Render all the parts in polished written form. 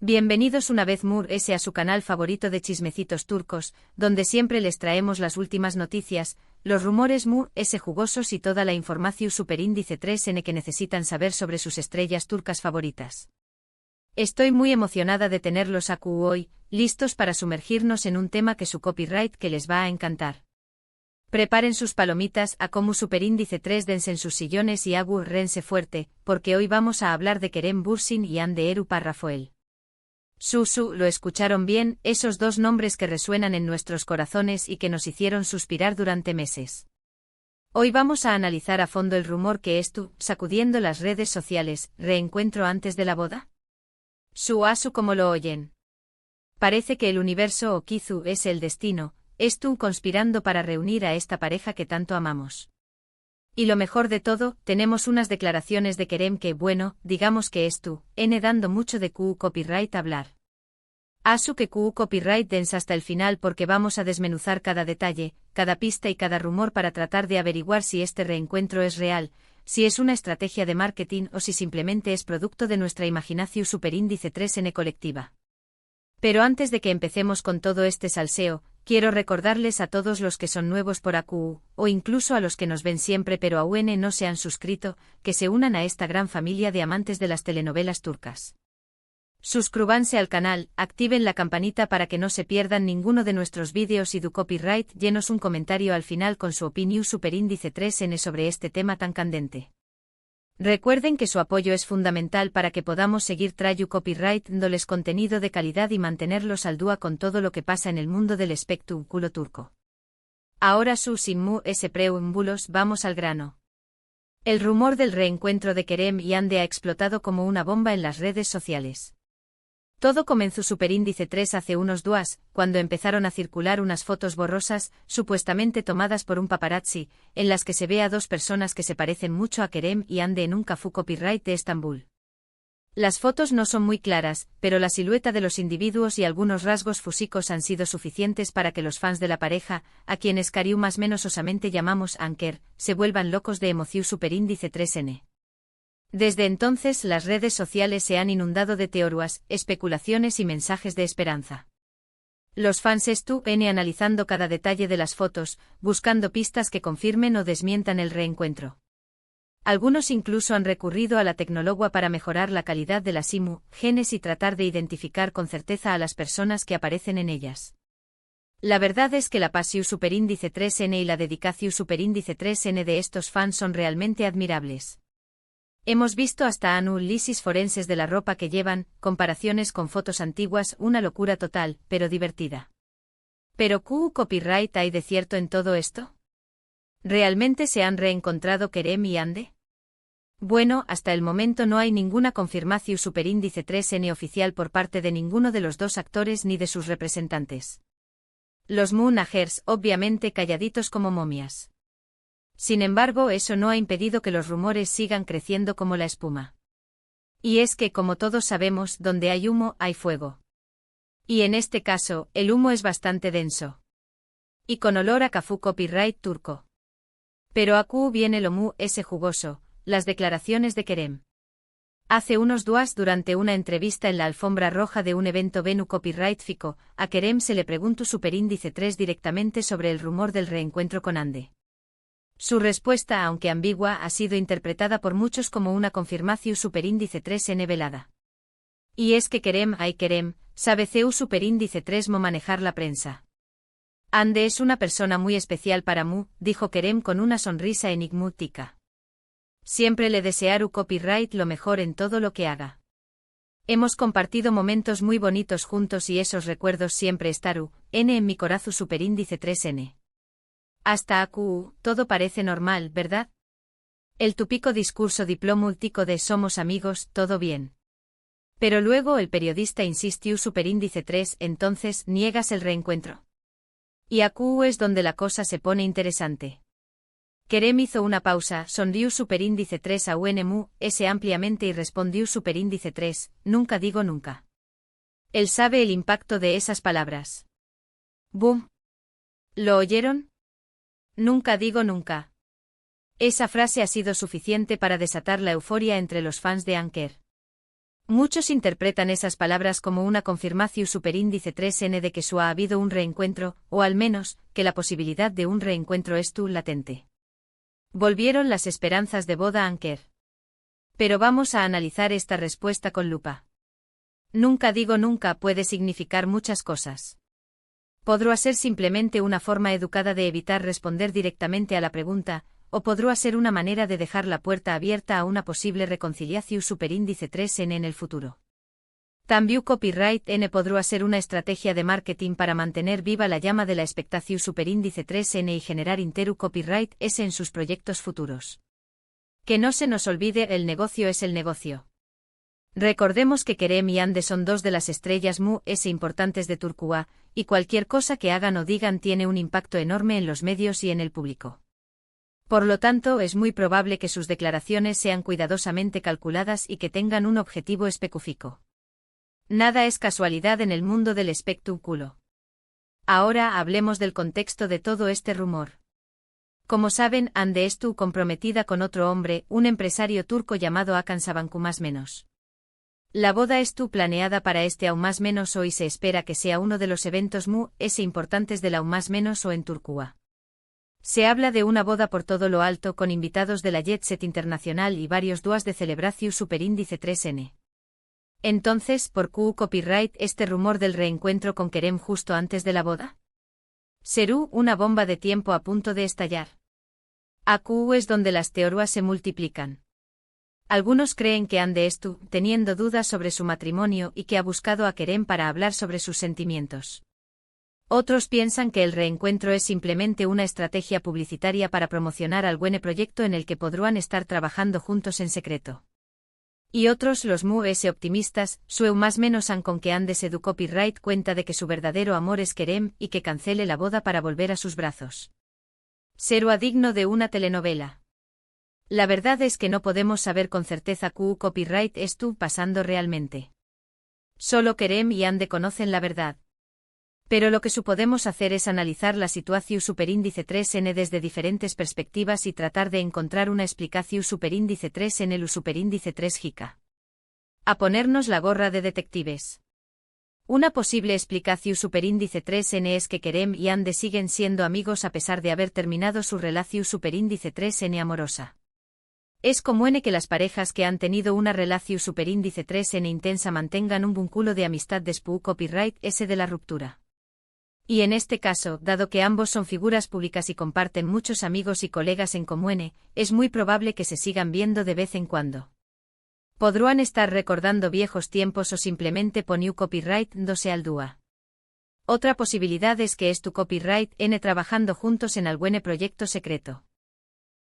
Bienvenidos una vez más a su canal favorito de chismecitos turcos, donde siempre les traemos las últimas noticias, los rumores más jugosos y toda la información superíndice 3N que necesitan saber sobre sus estrellas turcas favoritas. Estoy muy emocionada de tenerlos aquí hoy, listos para sumergirnos en un tema que su copyright que les va a encantar. Preparen sus palomitas a como superíndice 3 dense en sus sillones y rense fuerte, porque hoy vamos a hablar de Kerem Bürsin y Hande Erupar Rafael. Lo escucharon bien, esos dos nombres que resuenan en nuestros corazones y que nos hicieron suspirar durante meses. Hoy vamos a analizar a fondo el rumor que sacudiendo las redes sociales, reencuentro antes de la boda. Como lo oyen. Parece que el universo o Kizu es el destino, conspirando para reunir a esta pareja que tanto amamos. Y lo mejor de todo, tenemos unas declaraciones de Kerem que, digamos que dando mucho de copyright hablar. Que copyright dense hasta el final porque vamos a desmenuzar cada detalle, cada pista y cada rumor para tratar de averiguar si este reencuentro es real, si es una estrategia de marketing o si simplemente es producto de nuestra imaginación superíndice 3N colectiva. Pero antes de que empecemos con todo este salseo, quiero recordarles a todos los que son nuevos por AQ, o incluso a los que nos ven siempre pero aún no se han suscrito, que se unan a esta gran familia de amantes de las telenovelas turcas. Suscríbanse al canal, activen la campanita para que no se pierdan ninguno de nuestros vídeos y du copyright llenos un comentario al final con su opinión superíndice 3N sobre este tema tan candente. Recuerden que su apoyo es fundamental para que podamos seguir trayendo copyright dándoles contenido de calidad y mantenerlos al día con todo lo que pasa en el mundo del espectáculo turco. Ahora sin preámbulos vamos al grano. El rumor del reencuentro de Kerem y Hande ha explotado como una bomba en las redes sociales. Todo comenzó superíndice 3 hace unos días, cuando empezaron a circular unas fotos borrosas, supuestamente tomadas por un paparazzi, en las que se ve a dos personas que se parecen mucho a Kerem y Hande en un café copyright de Estambul. Las fotos no son muy claras, pero la silueta de los individuos y algunos rasgos físicos han sido suficientes para que los fans de la pareja, a quienes cariu más menos osamente llamamos Anker, se vuelvan locos de emoción superíndice 3N. Desde entonces las redes sociales se han inundado de teorías, especulaciones y mensajes de esperanza. Los fans analizando cada detalle de las fotos, buscando pistas que confirmen o desmientan el reencuentro. Algunos incluso han recurrido a la tecnología para mejorar la calidad de las imágenes y tratar de identificar con certeza a las personas que aparecen en ellas. La verdad es que la pasión superíndice 3N y la dedicación superíndice 3N de estos fans son realmente admirables. Hemos visto hasta análisis forenses de la ropa que llevan, comparaciones con fotos antiguas, una locura total, pero divertida. ¿Pero qué copyright hay de cierto en todo esto? ¿Realmente se han reencontrado Kerem y Hande? Hasta el momento no hay ninguna confirmación superíndice 3N oficial por parte de ninguno de los dos actores ni de sus representantes. Los managers, obviamente calladitos como momias. Sin embargo, eso no ha impedido que los rumores sigan creciendo como la espuma. Y es que, como todos sabemos, donde hay humo, hay fuego. Y en este caso, el humo es bastante denso. Y con olor a café copyright turco. Pero aquí viene lo jugoso, las declaraciones de Kerem. Hace unos días, durante una entrevista en la alfombra roja de un evento Venu Copyright Fico, a Kerem se le preguntó superíndice 3 directamente sobre el rumor del reencuentro con Hande. Su respuesta, aunque ambigua, ha sido interpretada por muchos como una confirmación superíndice 3N velada. Y es que Kerem sabe superíndice 3 manejar la prensa. Hande es una persona muy especial para mí, dijo Kerem con una sonrisa enigmática. Siempre le desearu copyright lo mejor en todo lo que haga. Hemos compartido momentos muy bonitos juntos y esos recuerdos siempre estaru en mi corazón superíndice 3N. Hasta aquí, todo parece normal, ¿verdad? El típico discurso diplomático de somos amigos, todo bien. Pero luego el periodista insistió superíndice 3, entonces, ¿niegas el reencuentro? Y aquí es donde la cosa se pone interesante. Kerem hizo una pausa, sonrió superíndice 3 a UNMU, ampliamente y respondió superíndice 3, nunca digo nunca. Él sabe el impacto de esas palabras. ¡Boom! ¿Lo oyeron? Nunca digo nunca. Esa frase ha sido suficiente para desatar la euforia entre los fans de Anker. Muchos interpretan esas palabras como una confirmatio superíndice 3n de que su ha habido un reencuentro, o al menos, que la posibilidad de un reencuentro es tu latente. Volvieron las esperanzas de boda Anker. Pero vamos a analizar esta respuesta con lupa. Nunca digo nunca puede significar muchas cosas. Podrá ser simplemente una forma educada de evitar responder directamente a la pregunta, o podrá ser una manera de dejar la puerta abierta a una posible reconciliación superíndice 3n en el futuro. También copyright n podrá ser una estrategia de marketing para mantener viva la llama de la expectación superíndice 3n y generar interu copyright s en sus proyectos futuros. Que no se nos olvide, el negocio es el negocio. Recordemos que Kerem y Ande son dos de las estrellas mu-s importantes de Turquía, y cualquier cosa que hagan o digan tiene un impacto enorme en los medios y en el público. Por lo tanto, es muy probable que sus declaraciones sean cuidadosamente calculadas y que tengan un objetivo específico. Nada es casualidad en el mundo del espectáculo. Ahora hablemos del contexto de todo este rumor. Como saben, Ande estuvo comprometida con otro hombre, un empresario turco llamado Hakan Sabancu más menos. La boda estuvo planeada para este aún más menos hoy se espera que sea uno de los eventos mu-s importantes del aún más menos o en Turquía. Se habla de una boda por todo lo alto con invitados de la Jet Set Internacional y varios días de celebración superíndice 3n. Entonces, ¿por qué copyright este rumor del reencuentro con Kerem justo antes de la boda? ¿Será una bomba de tiempo a punto de estallar? Aquí es donde las teorías se multiplican. Algunos creen que Ande estuvo teniendo dudas sobre su matrimonio y que ha buscado a Kerem para hablar sobre sus sentimientos. Otros piensan que el reencuentro es simplemente una estrategia publicitaria para promocionar al buen proyecto en el que podrán estar trabajando juntos en secreto. Y otros, los mu-s optimistas, su más menos han con que Ande se du copyright cuenta de que su verdadero amor es Kerem y que cancele la boda para volver a sus brazos. Será digno de una telenovela. La verdad es que no podemos saber con certeza qué copyright estuvo pasando realmente. Solo Kerem y Ande conocen la verdad. Pero lo que podemos hacer es analizar la situación superíndice 3n desde diferentes perspectivas y tratar de encontrar una explicación superíndice 3n el superíndice 3 jica. A ponernos la gorra de detectives. Una posible explicación superíndice 3n es que Kerem y Ande siguen siendo amigos a pesar de haber terminado su relación superíndice 3n amorosa. Es común que las parejas que han tenido una relación superíndice 3n intensa mantengan un vínculo de amistad después copyright s de la ruptura. Y en este caso, dado que ambos son figuras públicas y comparten muchos amigos y colegas en común, es muy probable que se sigan viendo de vez en cuando. Podrán estar recordando viejos tiempos o simplemente poniu copyright dose al dúa. Otra posibilidad es que tu copyright n trabajando juntos en algún proyecto secreto.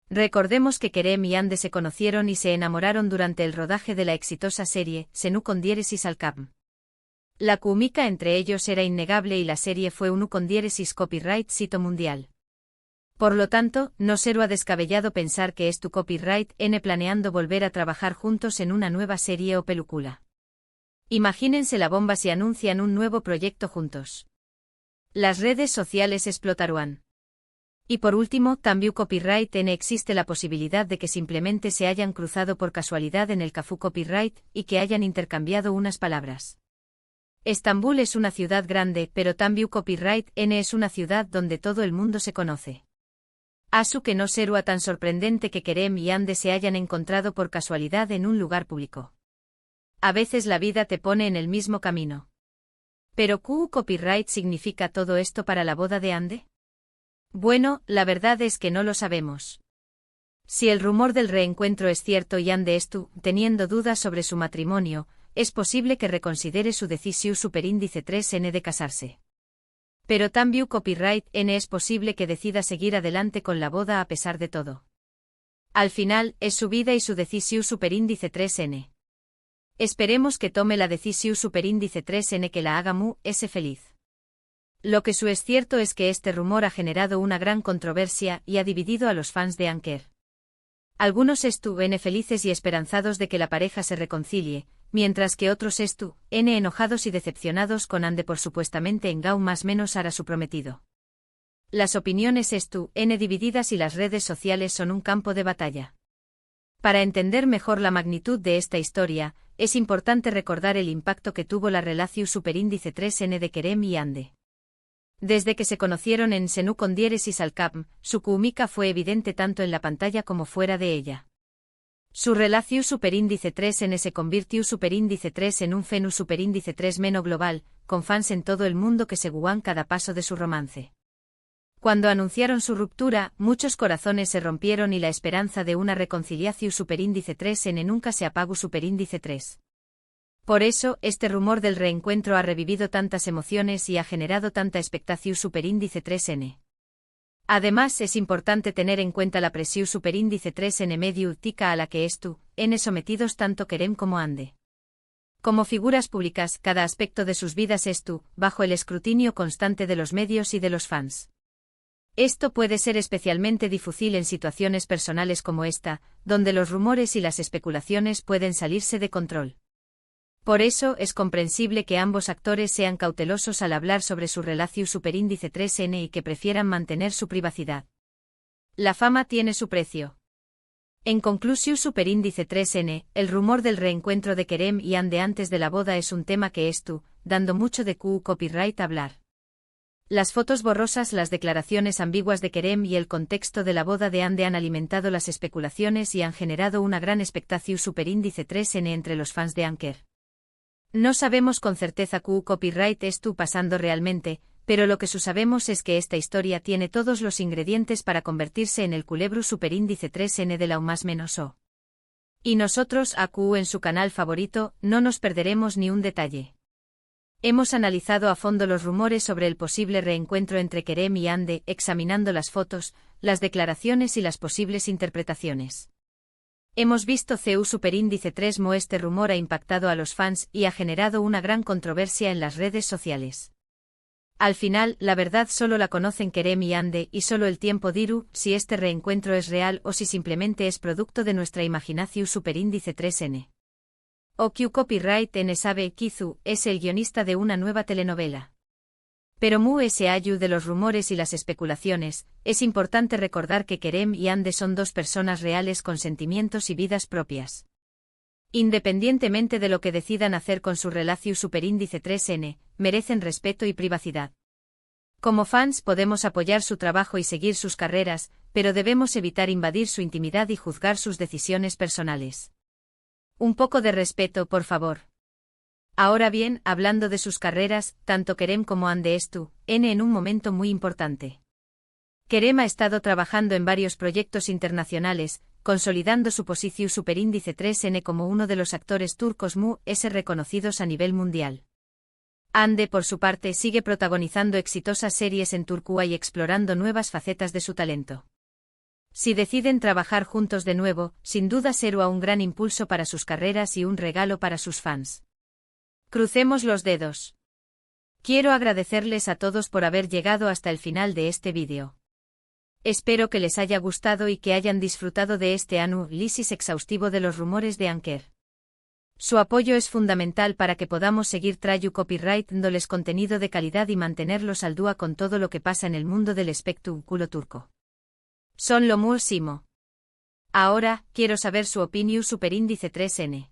Recordemos que Kerem y Ande se conocieron y se enamoraron durante el rodaje de la exitosa serie Senu con diéresis al Capm. La química entre ellos era innegable y la serie fue un con diéresis copyright sito mundial. Por lo tanto, no será descabellado pensar que tu copyright n planeando volver a trabajar juntos en una nueva serie o película. Imagínense la bomba si anuncian un nuevo proyecto juntos. Las redes sociales explotarán. Y por último, también copyright n existe la posibilidad de que simplemente se hayan cruzado por casualidad en el cafú copyright y que hayan intercambiado unas palabras. Estambul es una ciudad grande, pero también copyright n es una ciudad donde todo el mundo se conoce. Asu que no será tan sorprendente que Kerem y Ande se hayan encontrado por casualidad en un lugar público. A veces la vida te pone en el mismo camino. ¿Pero qué copyright significa todo esto para la boda de Ande? Bueno, la verdad es que no lo sabemos. Si el rumor del reencuentro es cierto y Ande estuvo teniendo dudas sobre su matrimonio, es posible que reconsidere su decisión superíndice 3n de casarse. Pero también copyright n es posible que decida seguir adelante con la boda a pesar de todo. Al final, es su vida y su decisión superíndice 3n. Esperemos que tome la decisión superíndice 3n que la haga mu-s feliz. Lo que es cierto es que este rumor ha generado una gran controversia y ha dividido a los fans de Anker. Algunos estuvieron felices y esperanzados de que la pareja se reconcilie, mientras que otros estuvieron enojados y decepcionados con Ande por supuestamente engau más menos a su prometido. Las opiniones estuvieron divididas y las redes sociales son un campo de batalla. Para entender mejor la magnitud de esta historia, es importante recordar el impacto que tuvo la relación superíndice 3N de Kerem y Hande. Desde que se conocieron en Senú con diéresis al Capm, su química fue evidente tanto en la pantalla como fuera de ella. Su relación superíndice 3N se convirtió superíndice 3 en un fenú superíndice 3 meno global, con fans en todo el mundo que seguían cada paso de su romance. Cuando anunciaron su ruptura, muchos corazones se rompieron y la esperanza de una reconciliación superíndice 3N nunca se apagó superíndice 3. Por eso, este rumor del reencuentro ha revivido tantas emociones y ha generado tanta expectación superíndice 3N. Además, es importante tener en cuenta la presión superíndice 3N medio tica a la que N sometidos tanto Kerem como Hande. Como figuras públicas, cada aspecto de sus vidas bajo el escrutinio constante de los medios y de los fans. Esto puede ser especialmente difícil en situaciones personales como esta, donde los rumores y las especulaciones pueden salirse de control. Por eso es comprensible que ambos actores sean cautelosos al hablar sobre su relación superíndice 3N y que prefieran mantener su privacidad. La fama tiene su precio. En conclusión superíndice 3N, el rumor del reencuentro de Kerem y Hande antes de la boda es un tema que dando mucho de copyright hablar. Las fotos borrosas, las declaraciones ambiguas de Kerem y el contexto de la boda de Hande han alimentado las especulaciones y han generado una gran expectación superíndice 3N entre los fans de Anker. No sabemos con certeza copyright pasando realmente, pero lo que sabemos es que esta historia tiene todos los ingredientes para convertirse en el culebro superíndice 3N de la +O. Y nosotros, en su canal favorito, no nos perderemos ni un detalle. Hemos analizado a fondo los rumores sobre el posible reencuentro entre Kerem y Hande, examinando las fotos, las declaraciones y las posibles interpretaciones. Hemos visto superíndice 3 este rumor ha impactado a los fans y ha generado una gran controversia en las redes sociales. Al final, la verdad solo la conocen Kerem y Hande y solo el tiempo dirá si este reencuentro es real o si simplemente es producto de nuestra imaginación superíndice 3N. Copyright N sabe Kizu es el guionista de una nueva telenovela. Pero ayu de los rumores y las especulaciones, es importante recordar que Kerem y Hande son dos personas reales con sentimientos y vidas propias. Independientemente de lo que decidan hacer con su relación superíndice 3N, merecen respeto y privacidad. Como fans podemos apoyar su trabajo y seguir sus carreras, pero debemos evitar invadir su intimidad y juzgar sus decisiones personales. Un poco de respeto, por favor. Ahora bien, hablando de sus carreras, tanto Kerem como Hande en un momento muy importante. Kerem ha estado trabajando en varios proyectos internacionales, consolidando su posición superíndice 3N como uno de los actores turcos reconocidos a nivel mundial. Hande, por su parte, sigue protagonizando exitosas series en Turquía y explorando nuevas facetas de su talento. Si deciden trabajar juntos de nuevo, sin duda será un gran impulso para sus carreras y un regalo para sus fans. Crucemos los dedos. Quiero agradecerles a todos por haber llegado hasta el final de este vídeo. Espero que les haya gustado y que hayan disfrutado de este análisis exhaustivo de los rumores de Anker. Su apoyo es fundamental para que podamos seguir trayendo copyright dándoles contenido de calidad y mantenerlos al día con todo lo que pasa en el mundo del espectáculo turco. Son lo máximo. Ahora, quiero saber su opinión superíndice 3N.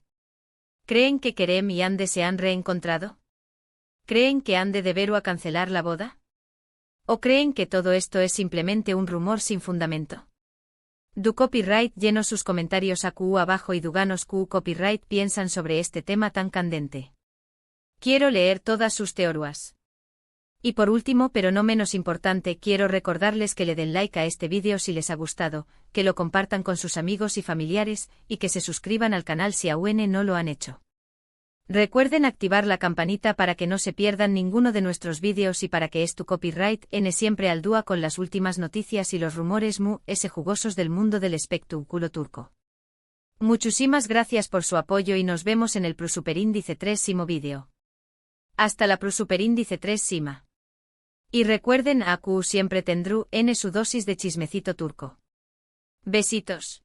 ¿Creen que Kerem y Hande se han reencontrado? ¿Creen que Hande deberá cancelar la boda? ¿O creen que todo esto es simplemente un rumor sin fundamento? Du copyright lleno sus comentarios abajo y duganos copyright piensan sobre este tema tan candente. Quiero leer todas sus teorías. Y por último, pero no menos importante, quiero recordarles que le den like a este vídeo si les ha gustado, que lo compartan con sus amigos y familiares, y que se suscriban al canal si aún no lo han hecho. Recuerden activar la campanita para que no se pierdan ninguno de nuestros vídeos y para que copyright siempre al día con las últimas noticias y los rumores jugosos del mundo del espectáculo turco. Muchísimas gracias por su apoyo y nos vemos en el superíndice 3 vídeo. Hasta la superíndice 3 sima. Y recuerden siempre tendrú su dosis de chismecito turco. Besitos.